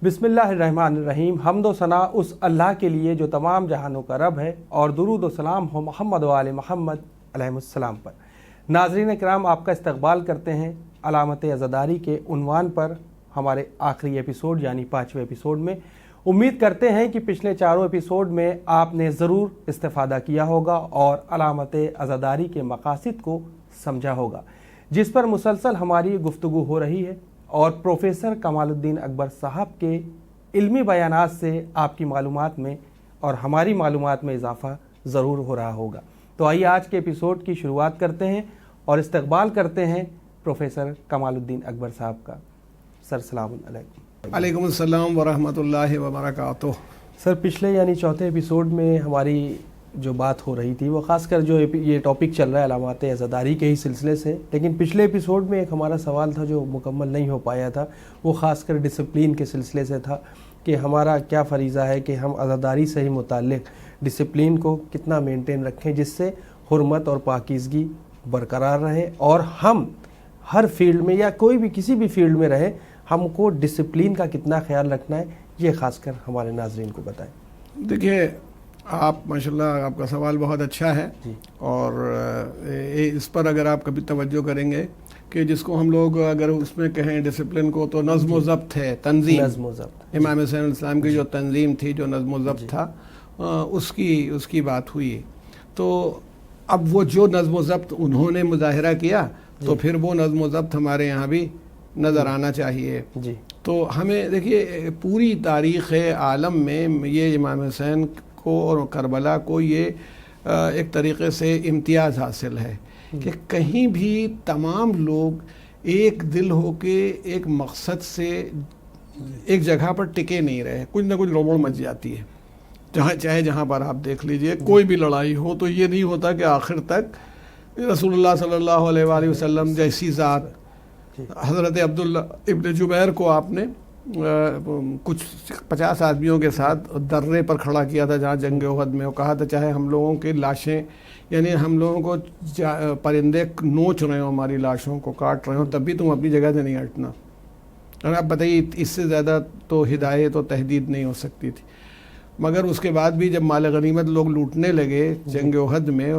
بسم اللہ الرحمن الرحیم۔ حمد و ثنا اس اللہ کے لیے جو تمام جہانوں کا رب ہے، اور درود و سلام ہو محمد و آل محمد علیہ السلام پر۔ ناظرین کرام، آپ کا استقبال کرتے ہیں علامت عزاداری کے عنوان پر ہمارے آخری ایپیسوڈ یعنی 5ویں ایپیسوڈ میں۔ امید کرتے ہیں کہ پچھلے 4 ایپیسوڈ میں آپ نے ضرور استفادہ کیا ہوگا اور علامت عزاداری کے مقاصد کو سمجھا ہوگا، جس پر مسلسل ہماری گفتگو ہو رہی ہے، اور پروفیسر کمال الدین اکبر صاحب کے علمی بیانات سے آپ کی معلومات میں اور ہماری معلومات میں اضافہ ضرور ہو رہا ہوگا۔ تو آئیے آج کے ایپیسوڈ کی شروعات کرتے ہیں اور استقبال کرتے ہیں پروفیسر کمال الدین اکبر صاحب کا۔ سر السلام علیکم۔ وعلیکم السلام ورحمۃ اللہ وبرکاتہ۔ سر، پچھلے یعنی 4تھے ایپیسوڈ میں ہماری جو بات ہو رہی تھی وہ خاص کر جو یہ ٹاپک چل رہا ہے علامات عزاداری کے ہی سلسلے سے، لیکن پچھلے ایپیسوڈ میں ایک ہمارا سوال تھا جو مکمل نہیں ہو پایا تھا، وہ خاص کر ڈسپلین کے سلسلے سے تھا کہ ہمارا کیا فریضہ ہے کہ ہم عزاداری سے ہی متعلق ڈسپلین کو کتنا مینٹین رکھیں جس سے حرمت اور پاکیزگی برقرار رہے، اور ہم ہر فیلڈ میں یا کوئی بھی کسی بھی فیلڈ میں رہے ہم کو ڈسپلین کا کتنا خیال رکھنا ہے، یہ خاص کر ہمارے ناظرین کو بتائیں۔ دیکھیے، آپ ماشاءاللہ آپ کا سوال بہت اچھا ہے جی، اور اس پر اگر آپ کبھی توجہ کریں گے کہ جس کو ہم لوگ اگر اس میں کہیں ڈسپلن کو تو نظم و ضبط ہے، تنظیم، نظم و ضبط، امام حسین علیہ السلام کی جو تنظیم تھی، جو نظم و ضبط تھا، اس کی بات ہوئی۔ تو اب وہ جو نظم و ضبط انہوں نے مظاہرہ کیا تو پھر وہ نظم و ضبط ہمارے یہاں بھی نظر آنا چاہیے جی۔ تو ہمیں دیکھیے پوری تاریخ عالم میں یہ امام حسین کو اور کربلا کو یہ ایک طریقے سے امتیاز حاصل ہے کہ کہیں بھی تمام لوگ ایک دل ہو کے ایک مقصد سے ایک جگہ پر ٹکے نہیں رہے، کچھ نہ کچھ گڑبڑ مچ جاتی ہے۔ چاہے جہاں پر آپ دیکھ لیجئے کوئی بھی لڑائی ہو تو یہ نہیں ہوتا کہ آخر تک رسول اللہ صلی اللہ علیہ وآلہ وسلم جیسی ذات، حضرت عبداللہ ابن جبیر کو آپ نے کچھ 50 آدمیوں کے ساتھ درے پر کھڑا کیا تھا جہاں جنگ احد میں، وہ کہا تھا چاہے ہم لوگوں کی لاشیں، یعنی ہم لوگوں کو پرندے نوچ رہے ہوں، ہماری لاشوں کو کاٹ رہے ہوں، تب بھی تم اپنی جگہ سے نہیں ہٹنا۔ اور آپ بتائیے اس سے زیادہ تو ہدایت و تحدید نہیں ہو سکتی تھی۔ مگر اس کے بعد بھی جب مال غنیمت لوگ لوٹنے لگے جنگ احد میں،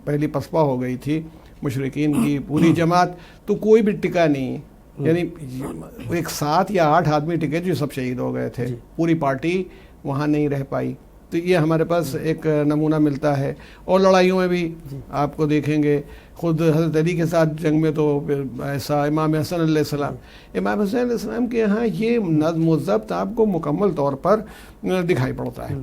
پہلی پسپا ہو گئی تھی مشرکین کی پوری جماعت، تو کوئی بھی ٹکا نہیں، یعنی ایک 7 یا 8 آدمی ٹکے جو سب شہید ہو گئے تھے، پوری پارٹی وہاں نہیں رہ پائی۔ تو یہ ہمارے پاس ایک نمونہ ملتا ہے۔ اور لڑائیوں میں بھی آپ کو دیکھیں گے، خود حضرت علی کے ساتھ جنگ میں تو ایسا، امام حسن علیہ السلام، امام حسین علیہ السلام کے یہاں یہ نظم و ضبط آپ کو مکمل طور پر دکھائی پڑتا ہے۔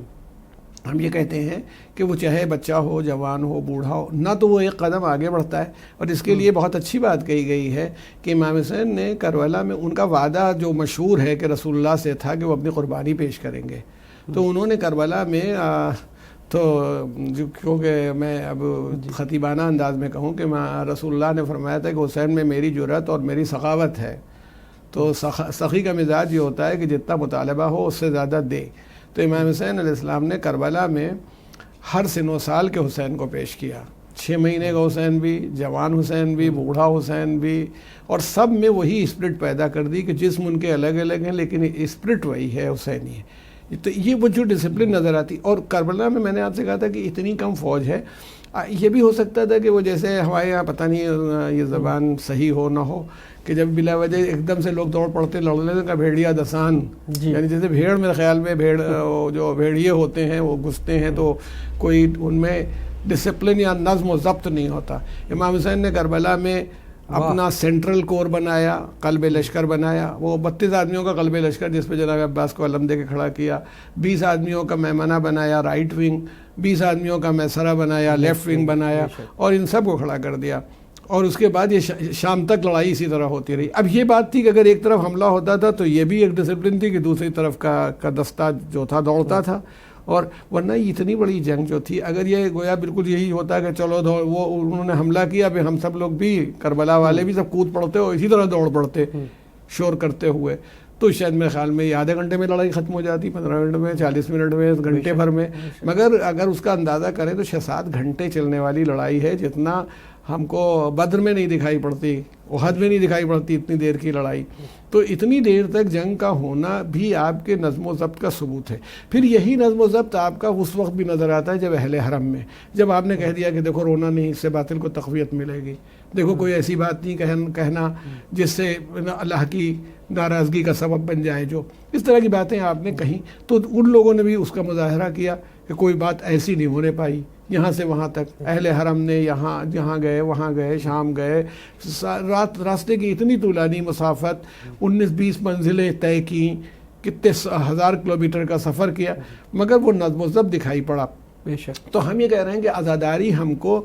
ہم یہ کہتے ہیں کہ وہ چاہے بچہ ہو، جوان ہو، بوڑھا ہو، نہ تو وہ ایک قدم آگے بڑھتا ہے، اور اس کے لیے بہت اچھی بات کہی گئی ہے کہ امام حسین نے کربلا میں ان کا وعدہ جو مشہور ہے کہ رسول اللہ سے تھا کہ وہ اپنی قربانی پیش کریں گے، تو انہوں نے کربلا میں تو کیونکہ میں اب خطیبانہ انداز میں کہوں کہ رسول اللہ نے فرمایا تھا کہ حسین میں میری جرأت اور میری سخاوت ہے، تو سخی کا مزاج یہ ہوتا ہے کہ جتنا مطالبہ ہو اس سے زیادہ دے۔ تو امام حسین علیہ السلام نے کربلا میں ہر سن و سال کے حسین کو پیش کیا، 6 مہینے کا حسین بھی، جوان حسین بھی، بوڑھا حسین بھی، اور سب میں وہی اسپرٹ پیدا کر دی کہ جسم ان کے الگ الگ ہیں لیکن اسپرٹ وہی ہے، حسینی ہے۔ تو یہ وہ جو ڈسپلن نظر آتی، اور کربلا میں نے آپ سے کہا تھا کہ اتنی کم فوج ہے، یہ بھی ہو سکتا تھا کہ وہ جیسے ہمارے یہاں پتہ نہیں یہ زبان صحیح ہو نہ ہو کہ جب بلا وجہ ایک دم سے لوگ دوڑ پڑتے لڑنے کا بھیڑیا دسان، یعنی جیسے بھیڑ، میرے خیال میں جو بھیڑیے ہوتے ہیں وہ گھستے ہیں تو کوئی ان میں ڈسپلن یا نظم و ضبط نہیں ہوتا۔ امام حسین نے کربلا میں اپنا سینٹرل کور بنایا، قلب لشکر بنایا، وہ 32 آدمیوں کا قلب لشکر جس پہ جناب عباس کو علم دے کے کھڑا کیا، 20 آدمیوں کا میمنہ بنایا رائٹ ونگ، 20 آدمیوں کا میسرہ بنایا، لیفٹ ونگ بنایا، اور ان سب کو کھڑا کر دیا۔ اور اس کے بعد یہ شام تک لڑائی اسی طرح ہوتی رہی۔ اب یہ بات تھی کہ اگر ایک طرف حملہ ہوتا تھا تو یہ بھی ایک ڈسپلن تھی کہ دوسری طرف کا دستہ جو تھا دوڑتا تھا، اور ورنہ اتنی بڑی جنگ جو تھی، اگر یہ گویا بالکل یہی ہوتا کہ چلو وہ انہوں نے حملہ کیا، پھر ہم سب لوگ بھی کربلا والے بھی سب کود پڑتے اور اسی طرح دوڑ پڑتے شور کرتے ہوئے، تو شاید میرے خیال میں یہ آدھے گھنٹے میں لڑائی ختم ہو جاتی، 15 منٹ میں، 40 منٹ میں، گھنٹے بھر میں۔ مگر اگر اس کا اندازہ کریں تو 6-7 گھنٹے چلنے والی لڑائی ہے، جتنا ہم کو بدر میں نہیں دکھائی پڑتی، احد میں نہیں دکھائی پڑتی اتنی دیر کی لڑائی. تو اتنی دیر تک جنگ کا ہونا بھی آپ کے نظم و ضبط کا ثبوت ہے. پھر یہی نظم و ضبط آپ کا اس وقت بھی نظر آتا ہے جب اہل حرم میں، جب آپ نے کہہ دیا کہ دیکھو رونا نہیں، اس سے باطل کو تقویت ملے گی، دیکھو کوئی ایسی بات نہیں کہنا جس سے اللہ کی ناراضگی کا سبب بن جائے، جو اس طرح کی باتیں آپ نے کہیں تو ان لوگوں نے بھی اس کا مظاہرہ کیا کہ کوئی بات ایسی نہیں ہونے پائی. یہاں سے وہاں تک اہل حرم نے جہاں گئے وہاں گئے، شام گئے، راستے کی اتنی طولانی مسافت 19-20 منزلیں طے کی، کتنے 1000 کلومیٹر کا سفر کیا، مگر وہ نظم و ضبط دکھائی پڑا. بے شک. تو ہم یہ کہہ رہے ہیں کہ عزاداری ہم کو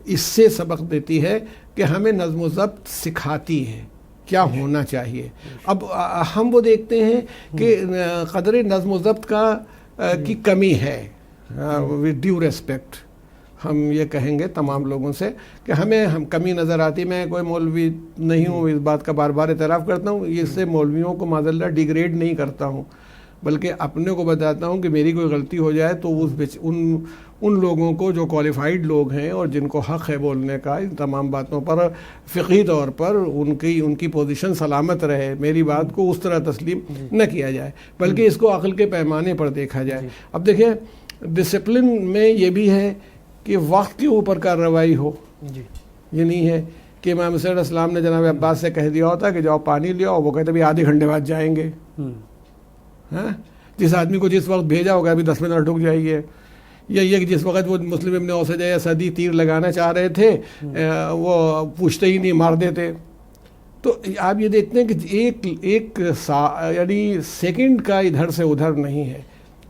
اس سے سبق دیتی ہے کہ ہمیں نظم و ضبط سکھاتی ہے کیا ہونا چاہیے. اب ہم وہ دیکھتے ہیں کہ قدر نظم و ضبط کی کمی ہے. ود ڈیو ریسپیکٹ ہم یہ کہیں گے تمام لوگوں سے کہ ہم کمی نظر آتی. میں کوئی مولوی نہیں ہوں، اس بات کا بار بار اعتراف کرتا ہوں، اس سے مولویوں کو معاذ اللہ ڈیگریڈ نہیں کرتا ہوں، بلکہ اپنے کو بتاتا ہوں کہ میری کوئی غلطی ہو جائے تو ان لوگوں کو جو کوالیفائڈ لوگ ہیں اور جن کو حق ہے بولنے کا ان تمام باتوں پر، فقہی طور پر ان کی پوزیشن سلامت رہے، میری بات کو اس طرح تسلیم نہ کیا جائے بلکہ اس کو عقل کے پیمانے پر دیکھا جائے. اب دیکھیں ڈسپلن میں یہ بھی ہے کہ وقت کے اوپر کارروائی ہو. یہ نہیں ہے کہ امام حسین علیہ السلام نے جناب عباس سے کہہ دیا ہوتا کہ جاؤ پانی لے آؤ، وہ کہتے بھی آدھے گھنٹے بعد جائیں گے. جس آدمی کو جس وقت بھیجا ہوگا ابھی 10 منٹ رک جائیے. یا یہ کہ جس وقت وہ مسلم ابن اوسجہ یا صدی تیر لگانا چاہ رہے تھے وہ پوچھتے ہی نہیں، مار دیتے. تو آپ یہ دیکھتے ہیں کہ ایک یعنی سیکنڈ کا ادھر سے ادھر نہیں ہے.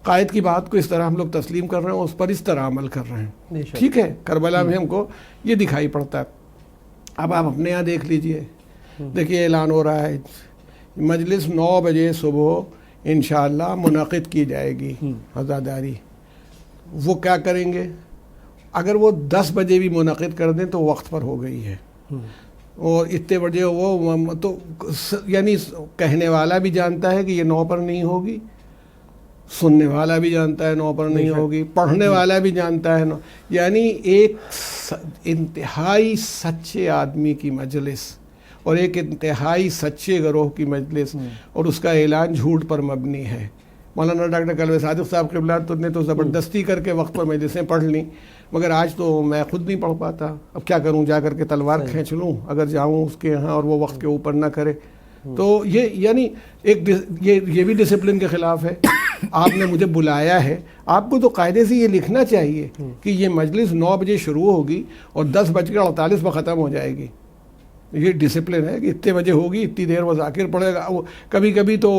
قائد کی بات کو اس طرح ہم لوگ تسلیم کر رہے ہیں، اس پر اس طرح عمل کر رہے ہیں. ٹھیک ہے، کربلا میں ہم کو یہ دکھائی پڑتا ہے. اب آپ اپنے یہاں دیکھ لیجئے، دیکھیے اعلان ہو رہا ہے مجلس 9 بجے صبح انشاءاللہ منعقد کی جائے گی عزاداری. وہ کیا کریں گے؟ اگر وہ 10 بجے بھی منعقد کر دیں تو وقت پر ہو گئی ہے، اور اتنے بجے وہ تو یعنی کہنے والا بھی جانتا ہے کہ یہ 9 پر نہیں ہوگی، سننے والا بھی جانتا ہے 9 پر نہیں ہوگی، پڑھنے والا بھی جانتا ہے 9. یعنی ایک انتہائی سچے آدمی کی مجلس اور ایک انتہائی سچے گروہ کی مجلس، اور اس کا اعلان جھوٹ پر مبنی ہے. مولانا ڈاکٹر کلوہ صادق صاحب قبلہ نے تو زبردستی کر کے وقت پر مجلسیں پڑھ لیں، مگر آج تو میں خود نہیں پڑھ پاتا. اب کیا کروں، جا کر کے تلوار کھینچ لوں اگر جاؤں اس کے یہاں اور وہ وقت کے اوپر نہ کرے. تو یہ یعنی یہ بھی ڈسپلن کے خلاف ہے. آپ نے مجھے بلایا ہے، آپ کو تو قاعدے سے یہ لکھنا چاہیے کہ یہ مجلس 9 بجے شروع ہوگی اور 10:48 پر ختم ہو جائے گی. یہ ڈسپلن ہے کہ اتنے بجے ہوگی، اتنی دیر وہ ذاکر پڑے گا. کبھی کبھی تو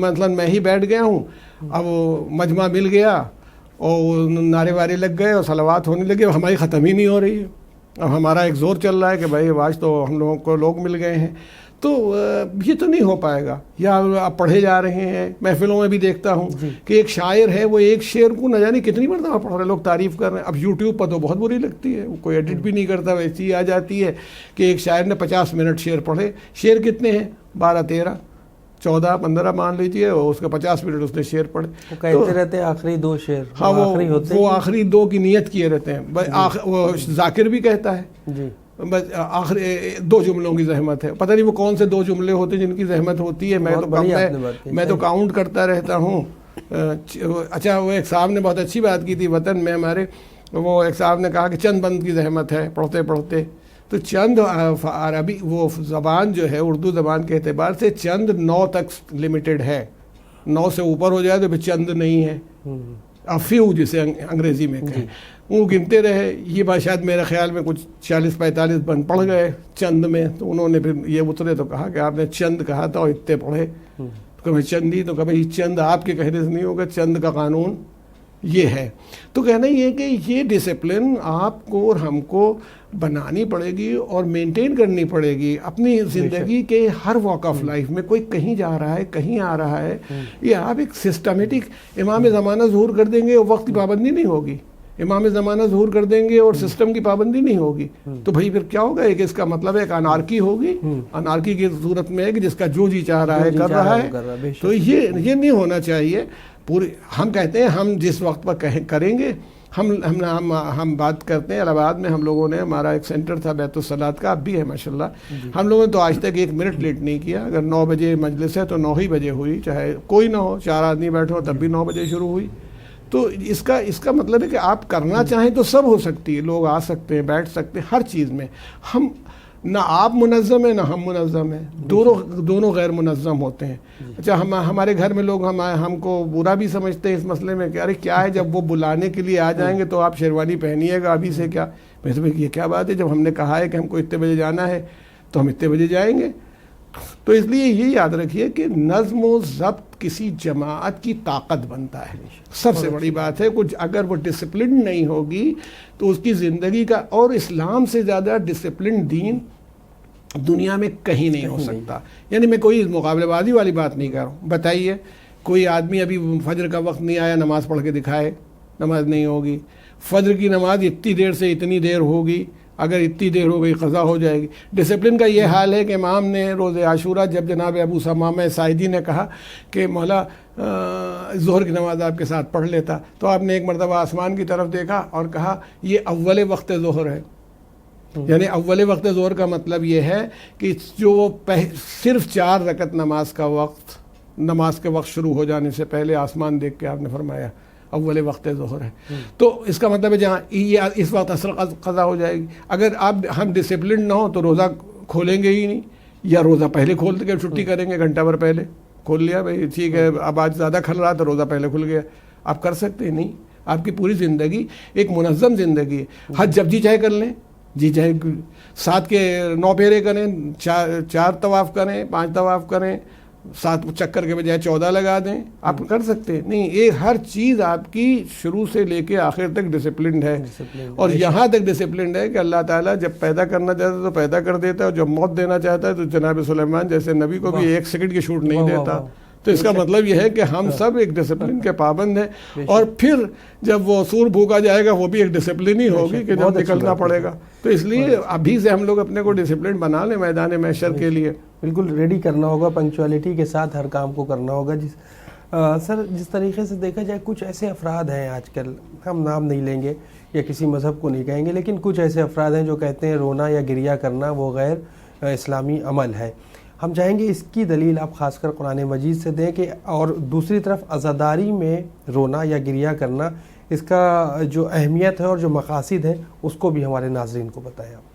مثلا میں ہی بیٹھ گیا ہوں، اب مجمع مل گیا اور نعرے وارے لگ گئے اور صلوات ہونے لگے، ہماری ختم ہی نہیں ہو رہی ہے. اب ہمارا ایک زور چل رہا ہے کہ بھائی آج تو ہم لوگوں کو لوگ مل گئے ہیں. تو یہ تو نہیں ہو پائے گا. یا آپ پڑھے جا رہے ہیں، محفلوں میں بھی دیکھتا ہوں کہ ایک شاعر ہے، وہ ایک شعر کو نہ جانے کتنی مرتبہ پڑھ رہے ہیں، لوگ تعریف کر رہے ہیں. اب یوٹیوب پر تو بہت بری لگتی ہے، کوئی ایڈٹ بھی نہیں کرتا، ویسی آ جاتی ہے کہ ایک شاعر نے 50 منٹ شعر پڑھے. شعر کتنے ہیں؟ 12 13 14 15 مان لیجیے، اور اس کا 50 منٹ اس نے شعر پڑھے. کہتے رہتے آخری 2 شعر. ہاں، وہ آخری 2 کی نیت کیے رہتے ہیں. وہ ذاکر بھی کہتا ہے بس آخری 2 جملوں کی زحمت ہے. پتہ نہیں وہ کون سے 2 جملے ہوتے ہیں جن کی زحمت ہوتی ہے. میں تو کاؤنٹ کرتا رہتا ہوں. اچھا، وہ ایک صاحب نے بہت اچھی بات کی تھی وطن میں ہمارے. وہ ایک صاحب نے کہا کہ چند بند کی زحمت ہے پڑھتے پڑھتے. تو چند عربی وہ زبان جو ہے اردو زبان کے اعتبار سے چند 9 تک لمیٹڈ ہے. 9 سے اوپر ہو جائے تو پھر چند نہیں ہے، افیو جسے انگریزی میں کہیں. وہ گنتے رہے. یہ بات شاید میرے خیال میں کچھ 40-45 بند پڑھ گئے چند میں. تو انہوں نے پھر یہ اترے تو کہا کہ آپ نے چند کہا تھا اور اتنے پڑھے. تو کبھی چندی، تو کبھی چند آپ کے کہنے سے نہیں ہوگا، چند کا قانون یہ ہے. تو کہنا یہ ہے کہ یہ ڈسپلن آپ کو اور ہم کو بنانی پڑے گی اور مینٹین کرنی پڑے گی اپنی زندگی کے ہر واک آف لائف میں. کوئی کہیں جا رہا ہے، کہیں آ رہا ہے، یہ آپ ایک سسٹمیٹک امام زمانہ ظہور کر دیں گے اور وقت کی پابندی نہیں ہوگی. امام زمانہ ظہور کر دیں گے اور سسٹم کی پابندی نہیں ہوگی، تو بھائی پھر کیا ہوگا؟ ایک اس کا مطلب ہے ایک انارکی ہوگی. انارکی کی صورت میں ہے کہ جس کا جو جی چاہ رہا ہے کر رہا ہے. تو یہ نہیں ہونا چاہیے. ہم کہتے ہیں ہم جس وقت پر کریں گے ہم بات کرتے ہیں الہ آباد میں ہم لوگوں نے ہمارا ایک سینٹر تھا بیت الصلاۃ کا، اب بھی ہے ماشاءاللہ، ہم لوگوں نے تو آج تک 1 منٹ لیٹ نہیں کیا. اگر 9 بجے مجلس ہے تو 9 ہی بجے ہوئی، چاہے کوئی نہ ہو، 4 آدمی بیٹھے ہو تب بھی 9 بجے شروع ہوئی. تو اس کا مطلب ہے کہ آپ کرنا چاہیں تو سب ہو سکتی ہے، لوگ آ سکتے ہیں، بیٹھ سکتے ہیں، ہر چیز میں. ہم نہ آپ منظم ہیں نہ ہم منظم ہیں، دونوں غیر منظم ہوتے ہیں. اچھا ہمارے گھر میں لوگ ہم کو برا بھی سمجھتے ہیں اس مسئلے میں کہ ارے کیا ہے، جب وہ بلانے کے لیے آ جائیں گے تو آپ شیروانی پہنیے گا ابھی سے کیا. میں تو یہ کیا بات ہے، جب ہم نے کہا ہے کہ ہم کو اتنے بجے جانا ہے تو ہم اتنے بجے جائیں گے. تو اس لیے یہ یاد رکھیے کہ نظم و ضبط کسی جماعت کی طاقت بنتا ہے. سب سے بڑی بات ہے، کچھ اگر وہ ڈسپلن نہیں ہوگی تو اس کی زندگی کا، اور اسلام سے زیادہ ڈسپلن دین دنیا میں کہیں نہیں ہو سکتا. یعنی میں کوئی مقابلہ بازی والی بات نہیں کر رہا ہوں. بتائیے کوئی آدمی ابھی فجر کا وقت نہیں آیا، نماز پڑھ کے دکھائے، نماز نہیں ہوگی. فجر کی نماز اتنی دیر سے اتنی دیر ہوگی، اگر اتنی دیر ہو گئی قضا ہو جائے گی. ڈسپلن کا یہ حال ہے کہ امام نے روز عاشورہ جب جناب ابو ثمامہ ساعدی نے کہا کہ مولا ظہر کی نماز آپ کے ساتھ پڑھ لیتا، تو آپ نے ایک مرتبہ آسمان کی طرف دیکھا اور کہا یہ اول وقت ظہر ہے. یعنی اول وقت ظہر کا مطلب یہ ہے کہ جو صرف 4 رکعت نماز کے وقت شروع ہو جانے سے پہلے آسمان دیکھ کے آپ نے فرمایا اول وقت ظہر ہے. تو اس کا مطلب ہے جہاں اس وقت عصر قضا ہو جائے گی. اگر ہم ڈسپلن نہ ہو تو روزہ کھولیں گے ہی نہیں، یا روزہ پہلے کھول کے چھٹی کریں گے، گھنٹہ بھر پہلے کھول لیا بھائی ٹھیک ہے، اب آج زیادہ کھل رہا تو روزہ پہلے کھل گیا. آپ کر سکتے ہیں نہیں. آپ کی پوری زندگی ایک منظم زندگی ہے. حج جب جی چاہے کر لیں، جی چاہے 7 کے 9 پھیرے کریں، 4 طواف کریں، 5 طواف کریں، 7 چکر کے بجائے 14 لگا دیں، آپ کر سکتے ہیں. نہیں، یہ ہر چیز آپ کی شروع سے لے کے آخر تک ڈسپلنڈ ہے. اور یہاں تک ڈسپلنڈ ہے کہ اللہ تعالیٰ جب پیدا کرنا چاہتا ہے تو پیدا کر دیتا ہے، اور جب موت دینا چاہتا ہے تو جناب سلیمان جیسے نبی کو بھی 1 سیکنڈ کی چھوٹ نہیں دیتا. تو اس کا مطلب یہ ہے کہ ہم سب ایک ڈسپلن کے پابند ہیں. اور پھر جب وہ سور بھوکا جائے گا وہ بھی ایک ڈسپلن ہی ہوگی کہ جب نکلنا پڑے گا. تو اس لیے ابھی سے ہم لوگ اپنے کو ڈسپلن بنا لیں میدان محشر کے لیے. بالکل ریڈی کرنا ہوگا، پنکچولیٹی کے ساتھ ہر کام کو کرنا ہوگا. سر جس طریقے سے دیکھا جائے کچھ ایسے افراد ہیں آج کل، ہم نام نہیں لیں گے یا کسی مذہب کو نہیں کہیں گے، لیکن کچھ ایسے افراد ہیں جو کہتے ہیں رونا یا گریہ کرنا وہ غیر اسلامی عمل ہے. ہم چاہیں گے اس کی دلیل آپ خاص کر قرآن مجید سے دیں کہ، اور دوسری طرف عزاداری میں رونا یا گریہ کرنا، اس کا جو اہمیت ہے اور جو مقاصد ہیں اس کو بھی ہمارے ناظرین کو بتائیں آپ.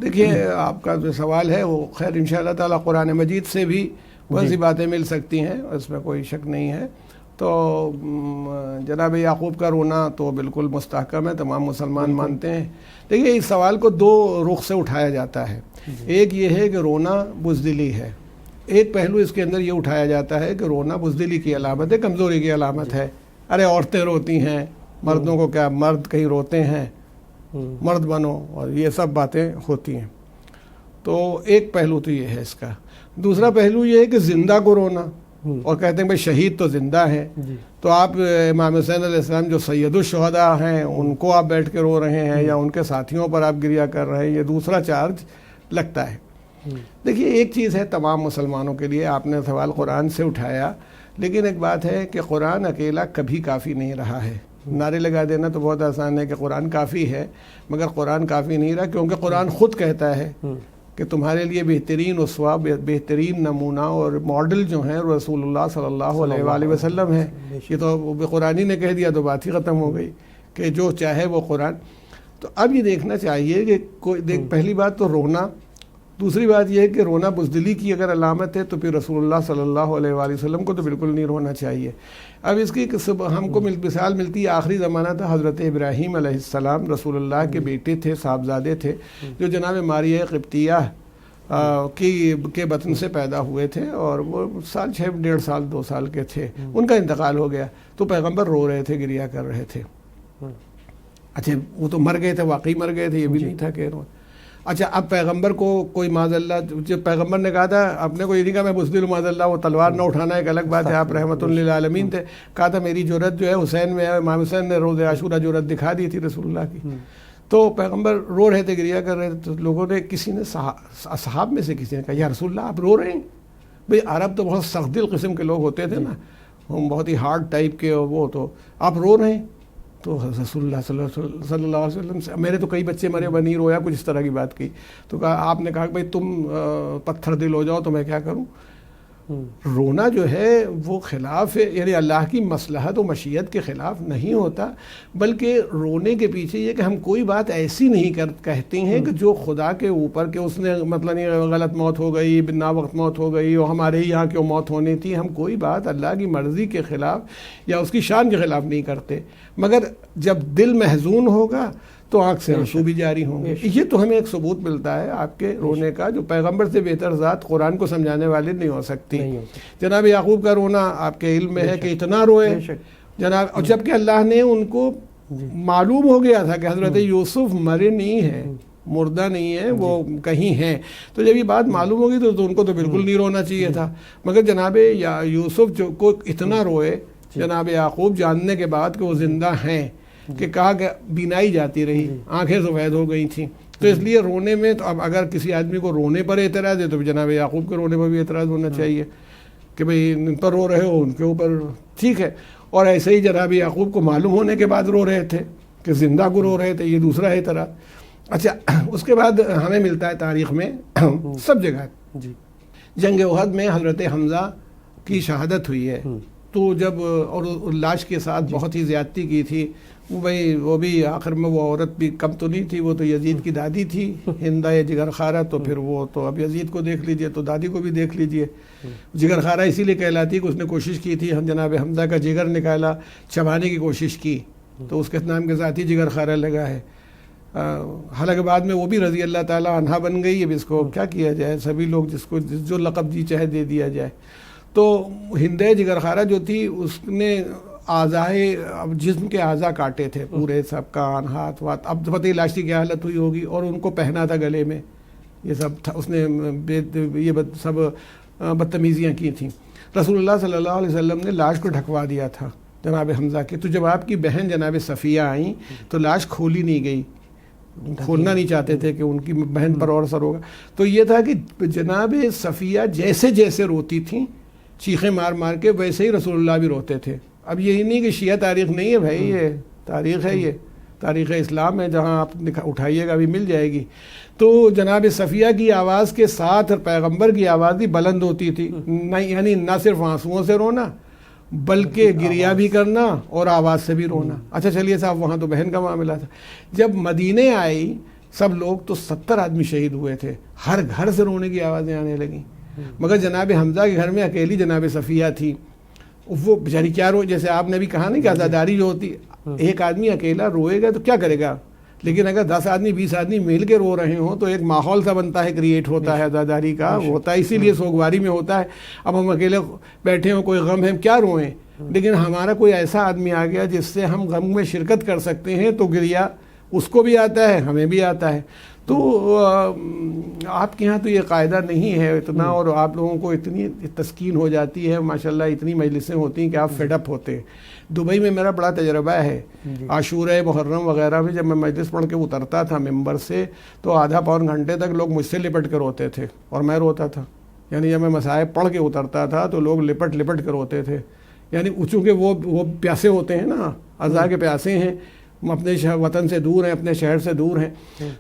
دیکھیے آپ کا جو سوال ہے وہ خیر انشاءاللہ تعالی قرآن مجید سے بھی بہت سی باتیں مل سکتی ہیں، اس میں کوئی شک نہیں ہے. تو جناب یعقوب کا رونا تو بالکل مستحکم ہے، تمام مسلمان مانتے ہیں. دیکھیے اس سوال کو 2 رخ سے اٹھایا جاتا ہے. ایک یہ ہے کہ رونا بزدلی ہے. ایک پہلو اس کے اندر یہ اٹھایا جاتا ہے کہ رونا بزدلی کی علامت ہے، کمزوری کی علامت ہے. ارے عورتیں روتی ہیں، مردوں کو کیا، مرد کہیں روتے ہیں، مرد بنو، اور یہ سب باتیں ہوتی ہیں. تو ایک پہلو تو یہ ہے اس کا. دوسرا پہلو یہ ہے کہ زندہ کو رونا، اور کہتے ہیں بھائی شہید تو زندہ ہے. تو آپ امام حسین علیہ السلام جو سید الشہداء ہیں ان کو آپ بیٹھ کے رو رہے ہیں، یا ان کے ساتھیوں پر آپ گریہ کر رہے ہیں، یہ دوسرا چارج لگتا ہے. دیکھیے ایک چیز ہے تمام مسلمانوں کے لیے، آپ نے سوال قرآن سے اٹھایا، لیکن ایک بات ہے کہ قرآن اکیلا کبھی کافی نہیں رہا ہے. نعرے لگا دینا تو بہت آسان ہے کہ قرآن کافی ہے، مگر قرآن کافی نہیں رہا، کیونکہ قرآن خود کہتا ہے کہ تمہارے لیے بہترین اسوہ، بہترین نمونہ اور ماڈل جو ہیں رسول اللہ صلی اللہ علیہ وآلہ وسلم ہے. یہ تو قرآن نے کہہ دیا تو بات ہی ختم ہو گئی کہ جو چاہے وہ قرآن. تو اب یہ دیکھنا چاہیے کہ پہلی بات تو رونا، دوسری بات یہ ہے کہ رونا بزدلی کی اگر علامت ہے تو پھر رسول اللہ صلی اللہ علیہ وآلہ وسلم کو تو بالکل نہیں رونا چاہیے. اب اس کی ہم کو مثال ملتی ہے، آخری زمانہ تھا، حضرت ابراہیم علیہ السلام رسول اللہ کے بیٹے تھے، صاحبزادے تھے، جو جناب ماریہ قبطیہ کے بطن سے پیدا ہوئے تھے، اور وہ 1.5 سال 2 سال کے تھے. ان کا انتقال ہو گیا تو پیغمبر رو رہے تھے، گریہ کر رہے تھے. اچھا وہ تو مر گئے تھے، واقعی مر گئے تھے، یہ بھی نہیں تھا کہ اچھا اب پیغمبر کو کوئی معاذ اللہ، جب پیغمبر نے کہا تھا، اپنے کو یہ نہیں کہا میں بزدل معاذ اللہ، وہ تلوار نہ اٹھانا ایک الگ بات ہے، آپ رحمت للعالمین تھے، کہا تھا میری جرأت جو ہے حسین میں ہے. امام حسین نے روز عاشورہ جرأت دکھا دی تھی رسول اللہ کی. تو پیغمبر رو رہے تھے، گریہ کر رہے تھے. تو لوگوں نے، کسی نے اصحاب میں سے کسی نے کہا یا رسول اللہ آپ رو رہے ہیں؟ بھئی عرب تو بہت سخت دل قسم کے لوگ ہوتے تھے نا، ہم بہت ہی ہارڈ ٹائپ کے، وہ تو آپ رو رہے ہیں؟ تو رسول اللہ صلی اللہ علیہ وسلم سے میرے تو کئی بچے مرے بنی رویا، کچھ اس طرح کی بات کی. تو کہا آپ نے کہا کہ بھائی تم پتھر دل ہو جاؤ تو میں کیا کروں. رونا جو ہے وہ خلاف ہے، یعنی اللہ کی مصلحت و مشیت کے خلاف نہیں ہوتا، بلکہ رونے کے پیچھے یہ کہ ہم کوئی بات ایسی نہیں کہتے ہیں کہ جو خدا کے اوپر کہ اس نے مطلب غلط موت ہو گئی، بنا وقت موت ہو گئی اور ہمارے ہی یہاں کیوں موت ہونی تھی. ہم کوئی بات اللہ کی مرضی کے خلاف یا اس کی شان کے خلاف نہیں کرتے، مگر جب دل محزون ہوگا تو آنکھ سے آنسو بھی جاری ہوں گے. یہ تو ہمیں ایک ثبوت ملتا ہے آپ کے رونے کا، جو پیغمبر سے بہتر ذات قرآن کو سمجھانے والے نہیں ہو سکتی. جناب یعقوب کا رونا آپ کے علم میں ہے کہ اتنا روئے جناب، اور جبکہ اللہ نے ان کو معلوم ہو گیا تھا کہ حضرت یوسف مرے نہیں ہیں، مردہ نہیں ہے، وہ کہیں ہیں. تو جب یہ بات معلوم ہوگی تو ان کو تو بالکل نہیں رونا چاہیے تھا. مگر جناب یوسف جو کو اتنا روئے جناب یعقوب جاننے کے بعد کہ وہ زندہ ہیں، کہ کہا کہ بینائی جاتی رہی، آنکھیں سفید ہو گئی تھیں. تو اس لیے رونے میں تو اب اگر کسی آدمی کو رونے پر اعتراض ہے تو جناب یعقوب کے رونے پر بھی اعتراض ہونا چاہیے کہ بھئی ان پر رو رہے ہو، ان کے اوپر ٹھیک ہے. اور ایسے ہی جناب یعقوب کو معلوم ہونے کے بعد رو رہے تھے کہ زندہ کو رو رہے تھے، یہ دوسرا اعتراض. اچھا، اس کے بعد ہمیں ملتا ہے تاریخ میں سب جگہ جنگ احد میں حضرت حمزہ کی شہادت ہوئی ہے. تو جب اور لاش کے ساتھ بہت ہی زیادتی کی تھی، وہ بھی آخر میں وہ عورت بھی کم تو نہیں تھی، وہ تو یزید کی دادی تھی ہندہ جگر خارہ. تو پھر وہ تو اب یزید کو دیکھ لیجئے تو دادی کو بھی دیکھ لیجئے. جگر خارہ اسی لیے کہلاتی کہ اس نے کوشش کی تھی جناب حمزہ کا جگر نکالا، چبانے کی کوشش کی، تو اس کے نام کے ساتھ ہی جگر خارہ لگا ہے. حالانکہ بعد میں وہ بھی رضی اللہ تعالیٰ عنہا بن گئی. اب اس کو کیا کیا جائے، سبھی لوگ جس کو جو لقب جی چاہے دے دیا جائے. تو ہندہ جگر خارہ جو تھی اس نے اعضائے جسم کے اعضاء کاٹے تھے پورے، سب کان ہاتھ وات. اب پتہ ہی لاش کی کیا حالت ہوئی ہوگی، اور ان کو پہنا تھا گلے میں. یہ سب اس نے یہ سب بدتمیزیاں کی تھیں. رسول اللہ صلی اللہ علیہ وسلم نے لاش کو ڈھکوا دیا تھا جناب حمزہ کے. تو جب آپ کی بہن جناب صفیہ آئیں تو لاش کھولی نہیں گئی، کھولنا نہیں چاہتے تھے کہ ان کی بہن پر اور اثر ہوگا. تو یہ تھا کہ جناب صفیہ جیسے جیسے روتی تھیں چیخیں مار مار کے، ویسے ہی رسول اللہ بھی روتے تھے. اب یہی نہیں کہ شیعہ تاریخ نہیں ہے بھائی، یہ تاریخ ہے، یہ تاریخ اسلام ہے، جہاں آپ اٹھائیے گا بھی مل جائے گی. تو جناب صفیہ کی آواز کے ساتھ پیغمبر کی آواز بھی بلند ہوتی تھی، یعنی نہ صرف آنسوؤں سے رونا بلکہ گریہ بھی کرنا اور آواز سے بھی رونا. اچھا چلیے صاحب، وہاں تو بہن کا معاملہ تھا. جب مدینے آئی سب لوگ تو 70 آدمی شہید ہوئے تھے، ہر گھر سے رونے کی آوازیں آنے لگیں. مگر جناب حمزہ کے گھر میں اکیلی جناب صفیہ تھی. وہ بیچاری کیا رو، جیسے آپ نے بھی کہا نا کہ عزاداری جو ہوتی، ایک آدمی اکیلا روئے گا تو کیا کرے گا، لیکن اگر 10 آدمی 20 آدمی مل کے رو رہے ہوں تو ایک ماحول سا بنتا ہے، کریٹ ہوتا ہے، عزاداری کا ہوتا ہے. اسی لیے سوگواری میں ہوتا ہے. اب ہم اکیلے بیٹھے ہوں، کوئی غم ہے، کیا روئیں، لیکن ہمارا کوئی ایسا آدمی آ گیا جس سے ہم غم میں شرکت کر سکتے ہیں تو گریہ اس کو بھی آتا ہے، ہمیں بھی آتا ہے. تو آپ کے ہاں تو یہ قاعدہ نہیں ہے اتنا، اور آپ لوگوں کو اتنی تسکین ہو جاتی ہے ماشاءاللہ، اتنی مجلسیں ہوتی ہیں کہ آپ فیڈ اپ ہوتے ہیں. دبئی میں میرا بڑا تجربہ ہے، عاشورہ محرم وغیرہ میں جب میں مجلس پڑھ کے اترتا تھا ممبر سے تو آدھا پون گھنٹے تک لوگ مجھ سے لپٹ کر روتے تھے اور میں روتا تھا. یعنی جب میں مصائب پڑھ کے اترتا تھا تو لوگ لپٹ لپٹ کر روتے تھے. یعنی چونکہ وہ پیاسے ہوتے ہیں نا، عزا کے پیاسے ہیں، اپنے وطن سے دور ہیں، اپنے شہر سے دور ہیں.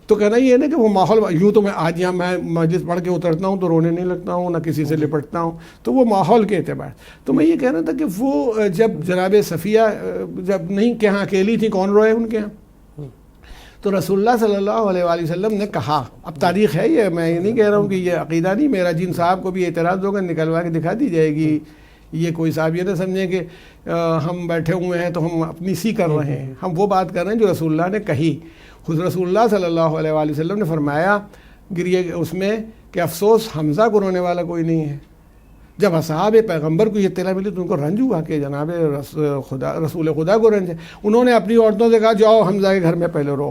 تو کہنا یہ ہے نا کہ وہ ماحول، یوں تو میں آج یہاں میں مجلس پڑھ کے اترتا ہوں تو رونے نہیں لگتا ہوں، نہ کسی سے لپٹتا ہوں، تو وہ ماحول کے اعتبار. تو میں یہ کہہ رہا تھا کہ وہ جب جناب صفیہ جب نہیں کہ ہاں اکیلی تھی، کون روئے ان کے ہاں، تو رسول اللہ صلی اللہ علیہ وآلہ وسلم نے کہا، اب تاریخ ہے یہ، میں یہ نہیں کہہ رہا ہوں کہ یہ عقیدہ نہیں میرا. جن صاحب کو بھی اعتراض ہوگا نکلوا کے دکھا دی جائے گی. یہ کوئی صاحب یہ نہ سمجھیں کہ ہم بیٹھے ہوئے ہیں تو ہم اپنی سی کر رہے ہیں. ہم وہ بات کر رہے ہیں جو رسول اللہ نے کہی. خود رسول اللہ صلی اللہ علیہ وآلہ وسلم نے فرمایا گریے اس میں کہ افسوس حمزہ کو رونے والا کوئی نہیں ہے. جب اصحاب پیغمبر کو یہ اطلاع ملی تو ان کو رنج ہوا کہ جناب رسول خدا کو رنج ہے. انہوں نے اپنی عورتوں سے کہا جاؤ حمزہ کے گھر میں پہلے رو.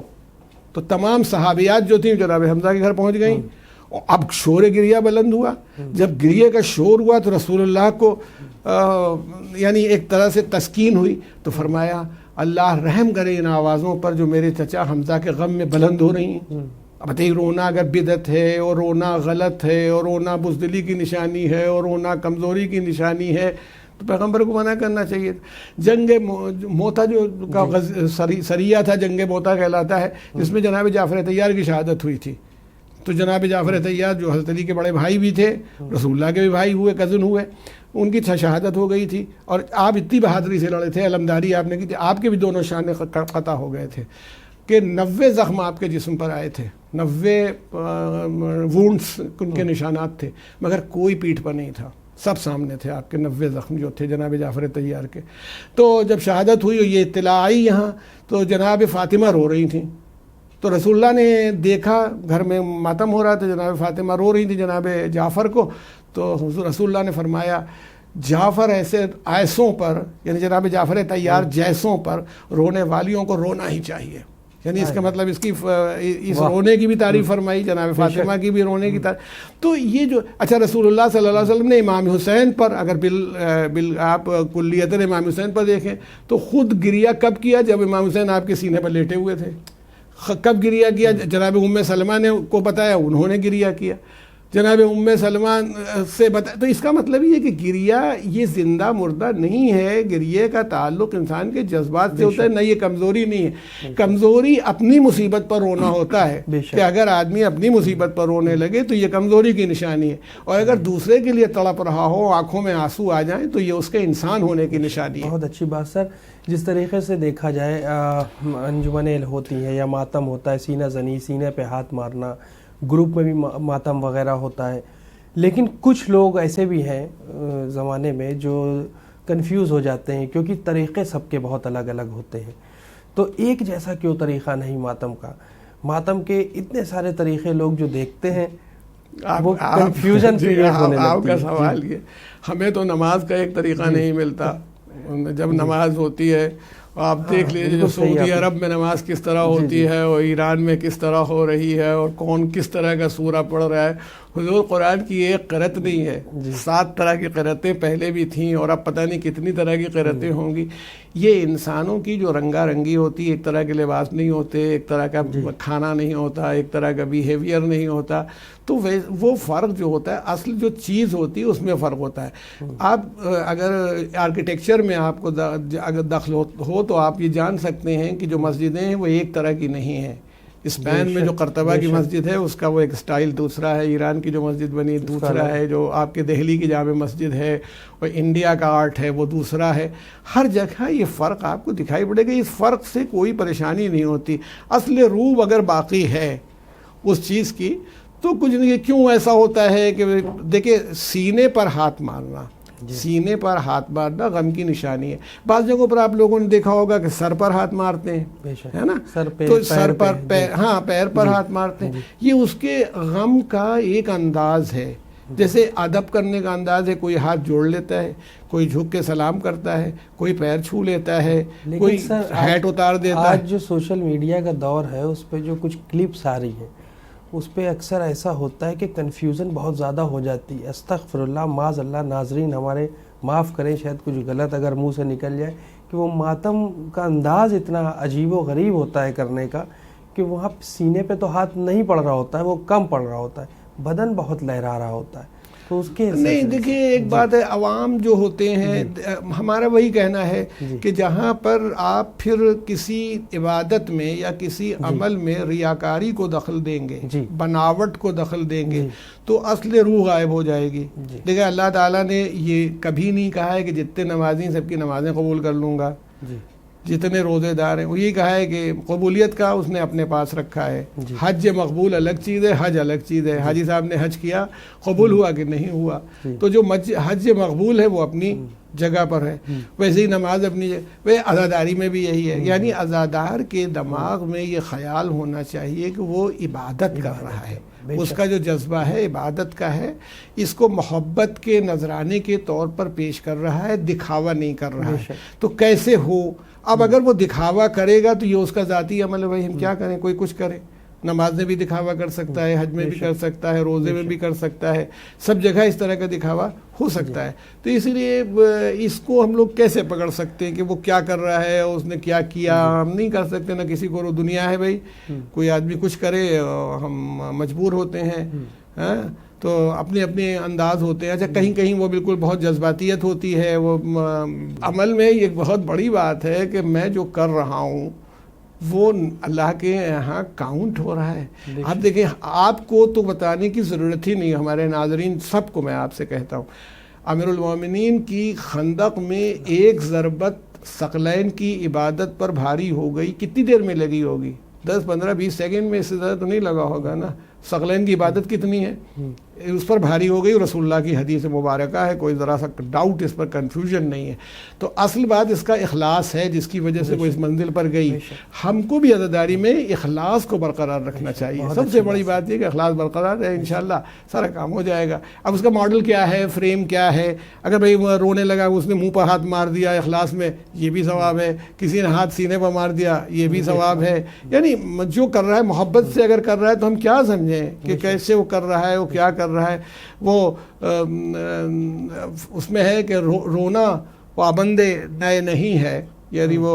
تو تمام صحابیات جو تھیں جناب حمزہ کے گھر پہنچ گئیں. اب شور گریہ بلند ہوا. جب گریہ کا شور ہوا تو رسول اللہ کو یعنی ایک طرح سے تسکین ہوئی. تو فرمایا اللہ رحم کرے ان آوازوں پر جو میرے چچا حمزہ کے غم میں بلند ہو رہی ہیں. اب بتائیے، رونا اگر بدعت ہے اور رونا غلط ہے اور رونا بزدلی کی نشانی ہے اور رونا کمزوری کی نشانی ہے تو پیغمبر کو منع کرنا چاہیے تھا. جنگ موتا جو کا سریہ تھا، جنگ موتا کہلاتا ہے، جس میں جناب جعفر طیار کی شہادت ہوئی تھی. تو جناب جعفر طیار جو حضرت علی کے بڑے بھائی بھی تھے، رسول اللہ کے بھی بھائی ہوئے، کزن ہوئے، ان کی شہادت ہو گئی تھی. اور آپ اتنی بہادری سے لڑے تھے، علمداری آپ نے کی تھی، آپ کے بھی دونوں شانے قطع ہو گئے تھے کہ 90 زخم آپ کے جسم پر آئے تھے، 90 وونڈس ان کے نشانات تھے، مگر کوئی پیٹھ پر نہیں تھا. سب سامنے تھے آپ کے 90 زخم جو تھے جناب جعفر طیار کے. تو جب شہادت ہوئی اور یہ اطلاع آئی یہاں، تو جناب فاطمہ رو رہی تھیں. تو رسول اللہ نے دیکھا گھر میں ماتم ہو رہا تھا، جناب فاطمہ رو رہی تھی جناب جعفر کو. تو حضور رسول اللہ نے فرمایا جعفر ایسوں پر، یعنی جناب جعفر طیار جیسوں پر رونے والیوں کو رونا ہی چاہیے. یعنی اس کا مطلب اس رونے کی بھی تعریف فرمائی، جناب فاطمہ کی بھی رونے کی تعریف. تو یہ جو اچھا رسول اللہ صلی اللہ علیہ وسلم نے امام حسین پر، اگر آپ کلیت امام حسین پر دیکھیں تو خود گریہ کب کیا؟ جب امام حسین آپ کے سینے پر لیٹے ہوئے تھے. کب گریہ کیا؟ جناب ام سلمہ نے کو بتایا، انہوں نے گریہ کیا. جناب ام سلمہ سے بتا. تو اس کا مطلب یہ ہے کہ گریہ یہ زندہ مردہ نہیں ہے. گریہ کا تعلق انسان کے جذبات سے ہوتا ہے، نہ یہ کمزوری نہیں ہے. کمزوری اپنی مصیبت پر رونا ہوتا ہے کہ اگر آدمی اپنی مصیبت پر رونے لگے تو یہ کمزوری کی نشانی ہے، اور اگر دوسرے کے لیے تڑپ رہا ہو، آنکھوں میں آنسو آ جائیں، تو یہ اس کے انسان ہونے کی نشانی ہے. بہت اچھی بات سر. جس طریقے سے دیکھا جائے انجمنیں ہوتی ہیں یا ماتم ہوتا ہے، سینہ زنی، سینے پہ ہاتھ مارنا، گروپ میں بھی ماتم وغیرہ ہوتا ہے، لیکن کچھ لوگ ایسے بھی ہیں زمانے میں جو کنفیوز ہو جاتے ہیں، کیونکہ طریقے سب کے بہت الگ الگ ہوتے ہیں. تو ایک جیسا کیوں طریقہ نہیں ماتم کا؟ ماتم کے اتنے سارے طریقے لوگ جو دیکھتے ہیں وہ کنفیوژن کریٹ ہونے لگتی ہے. آپ کا سوال یہ، ہمیں تو نماز کا ایک طریقہ نہیں ملتا. جب نماز ہوتی ہے آپ دیکھ لیجیے جو سعودی عرب میں نماز کس طرح ہوتی ہے، اور ایران میں کس طرح ہو رہی ہے، اور کون کس طرح کا سورہ پڑھ رہا ہے. حضور قرآن کی ایک قرأت نہیں ہے، 7 طرح کی قرأتیں پہلے بھی تھیں، اور اب پتہ نہیں کتنی طرح کی قرأتیں ہوں گی. یہ انسانوں کی جو رنگا رنگی ہوتی ہے، ایک طرح کے لباس نہیں ہوتے، ایک طرح کا کھانا نہیں ہوتا، ایک طرح کا بیہیویئر نہیں ہوتا. تو وہ فرق جو ہوتا ہے، اصل جو چیز ہوتی ہے اس میں فرق ہوتا ہے. آپ اگر آرکیٹیکچر میں آپ کو اگر دخل ہو تو آپ یہ جان سکتے ہیں کہ جو مسجدیں ہیں وہ ایک طرح کی نہیں ہیں. اسپین میں جو قرطبہ کی مسجد ہے اس کا وہ ایک سٹائل دوسرا ہے، ایران کی جو مسجد بنی دوسرا ہے، جو آپ کے دہلی کی جامع مسجد ہے، اور انڈیا کا آرٹ ہے وہ دوسرا ہے. ہر جگہ یہ فرق آپ کو دکھائی پڑے گا. اس فرق سے کوئی پریشانی نہیں ہوتی. اصل روح اگر باقی ہے اس چیز کی تو کچھ نہیں. کیوں ایسا ہوتا ہے کہ دیکھیں سینے پر ہاتھ مارنا، سینے پر ہاتھ مارنا غم کی نشانی ہے. بعض جگہوں پر آپ لوگوں نے دیکھا ہوگا کہ سر پر ہاتھ مارتے ہیں، ہے نا، تو سر پر پیر پر ہاتھ مارتے ہیں. یہ اس کے غم کا ایک انداز ہے. جیسے ادب کرنے کا انداز ہے، کوئی ہاتھ جوڑ لیتا ہے، کوئی جھک کے سلام کرتا ہے، کوئی پیر چھو لیتا ہے، کوئی ہیٹ اتار دیتا ہے. آج جو سوشل میڈیا کا دور ہے اس پہ جو کچھ کلپس آ رہی ہیں اس پہ اکثر ایسا ہوتا ہے کہ کنفیوژن بہت زیادہ ہو جاتی ہے. استغفر اللہ، معاذ اللہ. ناظرین ہمارے معاف کریں شاید کچھ غلط اگر منہ سے نکل جائے، کہ وہ ماتم کا انداز اتنا عجیب و غریب ہوتا ہے کرنے کا کہ وہاں سینے پہ تو ہاتھ نہیں پڑ رہا ہوتا ہے، وہ کم پڑ رہا ہوتا ہے، بدن بہت لہرا رہا ہوتا ہے. تو اس کے نہیں دیکھیں ایک بات ہے، عوام جو ہوتے ہیں ہمارا وہی کہنا ہے کہ جہاں پر آپ پھر کسی عبادت میں یا کسی عمل میں ریاکاری کو دخل دیں گے، بناوٹ کو دخل دیں گے، تو اصل روح غائب ہو جائے گی. دیکھیں اللہ تعالیٰ نے یہ کبھی نہیں کہا ہے کہ جتنے نمازی سب کی نمازیں قبول کر لوں گا، جتنے روزے دار ہیں. وہ یہ کہا ہے کہ قبولیت کا اس نے اپنے پاس رکھا ہے. حج مقبول الگ چیز ہے، حج الگ چیز ہے. حاجی صاحب نے حج کیا، قبول ہوا کہ نہیں ہوا. تو جو حج مقبول ہے وہ اپنی جگہ پر ہے، ویسے ہی نماز اپنی جگہ. وہ عزاداری میں بھی یہی ہے. یعنی عزادار کے دماغ میں یہ خیال ہونا چاہیے کہ وہ عبادت کر رہا ہے، اس کا جو جذبہ ہے عبادت کا ہے، اس کو محبت کے نذرانے کے طور پر پیش کر رہا ہے، دکھاوا نہیں کر رہا ہے. تو کیسے ہو؟ اب اگر وہ دکھاوا کرے گا تو یہ اس کا ذاتی عمل ہے. بھائی ہم کیا کریں، کوئی کچھ کرے. نماز میں بھی دکھاوا کر سکتا ہے، حج میں بھی کر سکتا ہے، روزے میں بھی کر سکتا ہے، سب جگہ اس طرح کا دکھاوا ہو سکتا ہے. تو اس لیے اس کو ہم لوگ کیسے پکڑ سکتے ہیں کہ وہ کیا کر رہا ہے، اس نے کیا کیا؟ ہم نہیں کر سکتے. نہ کسی کو دنیا ہے بھائی، کوئی آدمی کچھ کرے ہم مجبور ہوتے ہیں. تو اپنے اپنے انداز ہوتے ہیں. اچھا کہیں کہیں وہ بالکل بہت جذباتیت ہوتی ہے. وہ عمل میں ایک بہت بڑی بات ہے کہ میں جو کر رہا ہوں وہ اللہ کے یہاں کاؤنٹ ہو رہا ہے. آپ دیکھیں, آپ کو تو بتانے کی ضرورت ہی نہیں, ہمارے ناظرین سب کو میں آپ سے کہتا ہوں, امیر المومنین کی خندق میں ایک ضربت ثقلین کی عبادت پر بھاری ہو گئی, کتنی دیر میں لگی ہوگی؟ 10 15 20 سیکنڈ میں, اس سے زیادہ تو نہیں لگا ہوگا نا. ثقلین کی عبادت کتنی ہے, اس پر بھاری ہو گئی. رسول اللہ کی حدیث مبارکہ ہے, کوئی ذرا سا ڈاؤٹ اس پر کنفیوژن نہیں ہے. تو اصل بات اس کا اخلاص ہے جس کی وجہ سے وہ اس منزل پر گئی. ہم کو بھی عزاداری میں اخلاص کو برقرار رکھنا چاہیے. سب سے بڑی بات یہ کہ اخلاص برقرار ہے, انشاءاللہ سارا کام ہو جائے گا. اب اس کا ماڈل کیا ہے, فریم کیا ہے؟ اگر بھائی رونے لگا, اس نے منہ پر ہاتھ مار دیا اخلاص میں, یہ بھی ثواب ہے. کسی نے ہاتھ سینے پر مار دیا, یہ بھی ثواب ہے. یعنی جو کر رہا ہے محبت سے اگر کر رہا ہے تو ہم کیا سمجھیں کہ کیسے وہ کر رہا ہے, وہ کیا کر رہا ہے. وہ اس میں ہے کہ رونا پابندے نئے نہیں ہے. یعنی وہ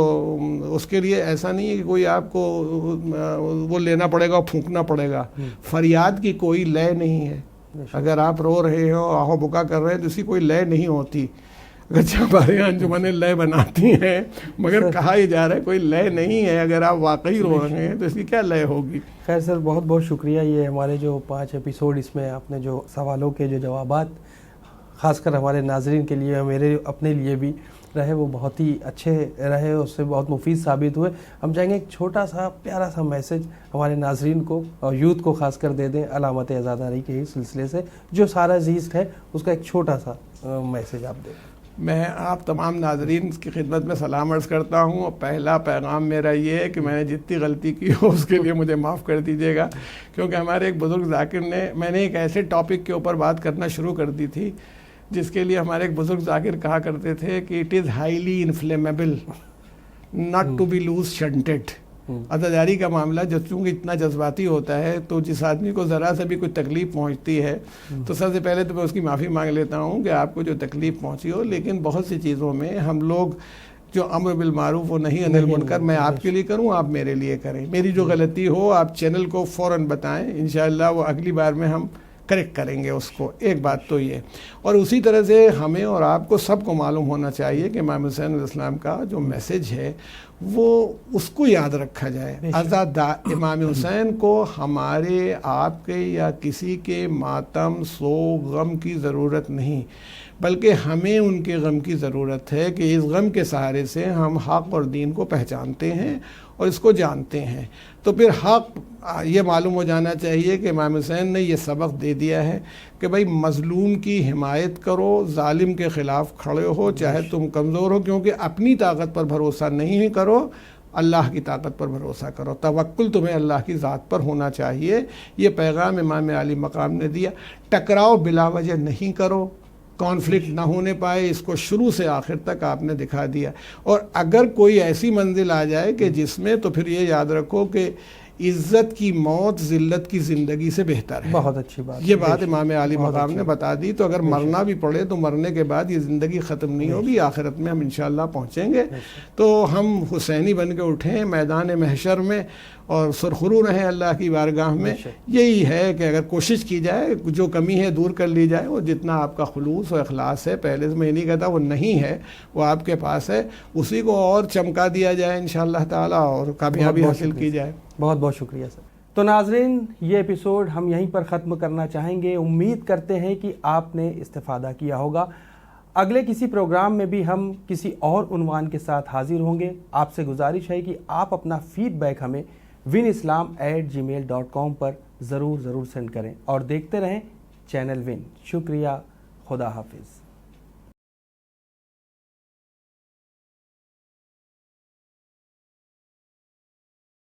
اس کے لیے ایسا نہیں ہے کہ کوئی آپ کو وہ لینا پڑے گا, پھونکنا پڑے گا. فریاد کی کوئی لے نہیں ہے. اگر آپ رو رہے ہو, آہو بکا کر رہے ہیں, تو اس کی کوئی لے نہیں ہوتی. اگرچہ ہمارے یہاں انجمنیں لے بناتی ہیں, مگر کہا ہی جا رہا ہے کوئی لے نہیں ہے. اگر آپ واقعی رو رہے ہیں تو اس کی کیا لے ہوگی؟ خیر سر, بہت بہت شکریہ. یہ ہمارے جو 5 ایپیسوڈ, اس میں آپ نے جو سوالوں کے جو جوابات خاص کر ہمارے ناظرین کے لیے, میرے اپنے لیے بھی رہے, وہ بہت ہی اچھے رہے, اس سے بہت مفید ثابت ہوئے. ہم چاہیں گے ایک چھوٹا سا پیارا سا میسج ہمارے ناظرین کو اور یوتھ کو خاص کر دے دیں علامت عزاداری کے سلسلے سے, جو سارا زیست ہے اس کا ایک چھوٹا سا میسج آپ دیں. میں آپ تمام ناظرین کی خدمت میں سلام عرض کرتا ہوں. اور پہلا پیغام میرا یہ ہے کہ میں نے جتنی غلطی کی ہو اس کے لیے مجھے معاف کر دیجیے گا, کیونکہ ہمارے ایک بزرگ ذاکر نے, میں نے ایک ایسے ٹاپک کے اوپر بات کرنا شروع کر دی تھی جس کے لیے ہمارے ایک بزرگ ذاکر کہا کرتے تھے کہ it is highly inflammable not to be loose shunted. عزاداری کا معاملہ جو چونکہ اتنا جذباتی ہوتا ہے, تو جس آدمی کو ذرا سے بھی کوئی تکلیف پہنچتی ہے تو سب سے پہلے تو میں اس کی معافی مانگ لیتا ہوں کہ آپ کو جو تکلیف پہنچی ہو. لیکن بہت سی چیزوں میں ہم لوگ جو امر بالمعروف وہ نہیں انل منکر, میں آپ کے لیے کروں, آپ میرے لیے کریں. میری جو غلطی ہو آپ چینل کو فوراً بتائیں, انشاءاللہ وہ اگلی بار میں ہم کریکٹ کریں گے اس کو. ایک بات تو یہ. اور اسی طرح سے ہمیں اور آپ کو سب کو معلوم ہونا چاہیے کہ امام حسین علیہ السلام کا جو میسج ہے وہ اس کو یاد رکھا جائے. امام حسین کو ہمارے آپ کے یا کسی کے ماتم سوگ غم کی ضرورت نہیں, بلکہ ہمیں ان کے غم کی ضرورت ہے کہ اس غم کے سہارے سے ہم حق اور دین کو پہچانتے ہیں اور اس کو جانتے ہیں. تو پھر حق یہ معلوم ہو جانا چاہیے کہ امام حسین نے یہ سبق دے دیا ہے کہ بھائی مظلوم کی حمایت کرو, ظالم کے خلاف کھڑے ہو چاہے تم کمزور ہو, کیونکہ اپنی طاقت پر بھروسہ نہیں کرو, اللہ کی طاقت پر بھروسہ کرو. توکل تمہیں اللہ کی ذات پر ہونا چاہیے. یہ پیغام امام علی مقام نے دیا. ٹکراؤ بلا وجہ نہیں کرو, کانفلکٹ نہ ہونے پائے, اس کو شروع سے آخر تک آپ نے دکھا دیا. اور اگر کوئی ایسی منزل آ جائے کہ جس میں, تو پھر یہ یاد رکھو کہ عزت کی موت ذلت کی زندگی سے بہتر ہے. بہت اچھی بات, یہ بات امام علی مقام نے بتا دی. تو اگر مرنا بھی پڑے تو مرنے کے بعد یہ زندگی ختم نہیں ہوگی, آخرت میں ہم انشاءاللہ پہنچیں گے. تو ہم حسینی بن کے اٹھیں میدان محشر میں اور سرخرو رہیں اللہ کی بارگاہ میں. یہی ہے کہ اگر کوشش کی جائے, جو کمی ہے دور کر لی جائے. وہ جتنا آپ کا خلوص و اخلاص ہے, پہلے سے میں نہیں کہتا وہ نہیں ہے, وہ آپ کے پاس ہے, اسی کو اور چمکا دیا جائے انشاءاللہ تعالی اور کامیابی حاصل کی جائے. بہت بہت شکریہ سر. تو ناظرین, یہ ایپیسوڈ ہم یہیں پر ختم کرنا چاہیں گے. امید کرتے ہیں کہ آپ نے استفادہ کیا ہوگا. اگلے کسی پروگرام میں بھی ہم کسی اور عنوان کے ساتھ حاضر ہوں گے. آپ سے گزارش ہے کہ آپ اپنا فیڈ بیک ہمیں winislam@gmail.com پر ضرور سینڈ کریں اور دیکھتے رہیں چینل ون. شکریہ. خدا حافظ.